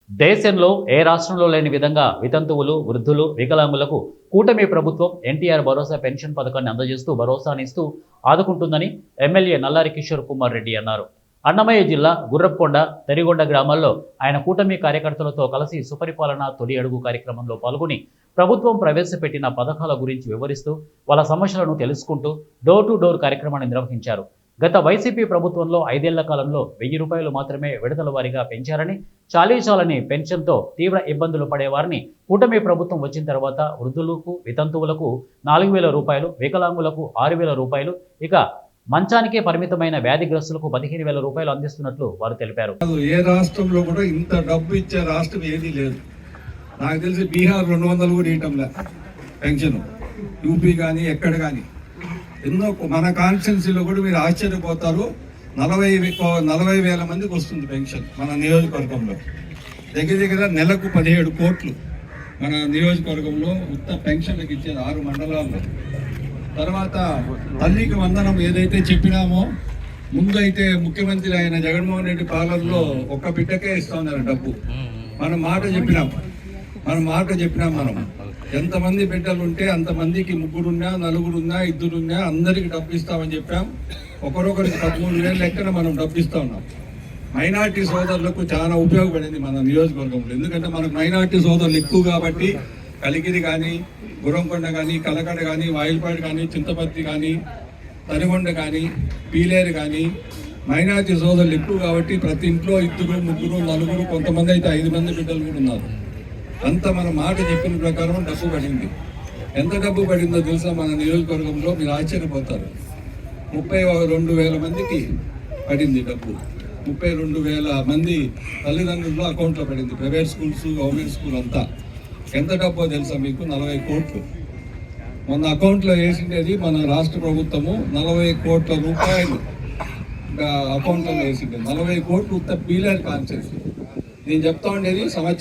దేశంలో ఏ రాష్ట్రంలో లేని విధంగా వితంతువులు, వృద్ధులు, వికలాంగులకు కూటమి ప్రభుత్వం ఎన్టీఆర్ భరోసా పెన్షన్ పథకాన్ని అందజేస్తూ భరోసానిస్తూ ఆదుకుంటుందని ఎమ్మెల్యే నల్లారి కిషోర్ కుమార్ రెడ్డి అన్నారు. అన్నమయ్య జిల్లా గుర్రప్కొండ, తెరిగొండ గ్రామాల్లో ఆయన కూటమి కార్యకర్తలతో కలిసి సుపరిపాలన తొలి అడుగు కార్యక్రమంలో పాల్గొని ప్రభుత్వం ప్రవేశపెట్టిన పథకాల గురించి వివరిస్తూ వాళ్ళ సమస్యలను తెలుసుకుంటూ డోర్ టు డోర్ కార్యక్రమాన్ని నిర్వహించారు. గత వైసీపీ ప్రభుత్వంలో 5 ఏళ్ల కాలంలో 1000 రూపాయలు మాత్రమే విడతల వారీగా పెంచారని, చాలీచాలని పెన్షన్తో తీవ్ర ఇబ్బందులు పడేవారిని కూటమి ప్రభుత్వం వచ్చిన తర్వాత వృద్ధులకు, వితంతువులకు 4000 రూపాయలు, వికలాంగులకు 6000 రూపాయలు, ఇక మంచానికే పరిమితమైన వ్యాధిగ్రస్తులకు 15000 రూపాయలు అందిస్తున్నట్లు వారు తెలిపారు. ఏ రాష్ట్రంలో కూడా ఇంత డబ్బు ఇచ్చే రాష్ట్రం ఏదీ లేదు. నాకు తెలిసి బీహార్ 200 కూడా ఇవ్వటంలే పెన్షన్, యూపీ కానీ ఎక్కడ కానీ. ఎన్నో మన కాన్స్టిట్యున్సీలో కూడా మీరు ఆశ్చర్యపోతారు, 40,000 మందికి వస్తుంది పెన్షన్ మన నియోజకవర్గంలో. దగ్గర నెలకు 17 కోట్లు మన నియోజకవర్గంలో ఉత్త పెన్షన్లకు ఇచ్చేది 6 మండలాల్లో. తర్వాత తల్లికి వందనం ఏదైతే చెప్పినామో, ముందైతే ముఖ్యమంత్రి అయిన జగన్మోహన్ రెడ్డి పాలనలో ఒక్క బిడ్డకే ఇస్తా ఉన్నారు డబ్బు. మనం మాట చెప్పినాం మనం ఎంతమంది బిడ్డలు ఉంటే అంతమందికి 3 4 2 అందరికి డబ్బు ఇస్తామని చెప్పాం. ఒకరొకరికి 13,000 లెక్కన మనం డబ్బు ఇస్తా ఉన్నాం. మైనార్టీ సోదరులకు చాలా ఉపయోగపడింది మన నియోజకవర్గంలో. ఎందుకంటే మనకు మైనార్టీ సోదరులు ఎక్కువ కాబట్టి కలిగిరి కానీ, గుర్రంకొండ కానీ, కలకడ కానీ, వాయిల్పాడు కానీ, చింతపర్తి కానీ, తరిగొండ కానీ, పీలేరు కానీ మైనార్టీ సోదరులు ఎక్కువ కాబట్టి ప్రతి ఇంట్లో 2 3 4, కొంతమంది అయితే 5 మంది బిడ్డలు కూడా ఉన్నారు. అంత మన మాట చెప్పిన ప్రకారం డబ్బు పడింది. ఎంత డబ్బు పడిందో తెలుసా మన నియోజకవర్గంలో? మీరు ఆశ్చర్యపోతారు. 32,000 మందికి పడింది డబ్బు. 32,000 మంది తల్లిదండ్రుల అకౌంట్లో పడింది. ప్రైవేట్ స్కూల్స్, గవర్నమెంట్ స్కూల్ అంతా. ఎంత డబ్బో తెలుసా మీకు? 40 కోట్లు మన అకౌంట్లో వేసిండేది మన రాష్ట్ర ప్రభుత్వము. 40 కోట్ల రూపాయలు అకౌంట్లో వేసిండేది. 40 కోట్లు ఉత్త పీలేరు కాన్సెప్ట్. నేను చెప్తా ఉండేది సంవత్సరం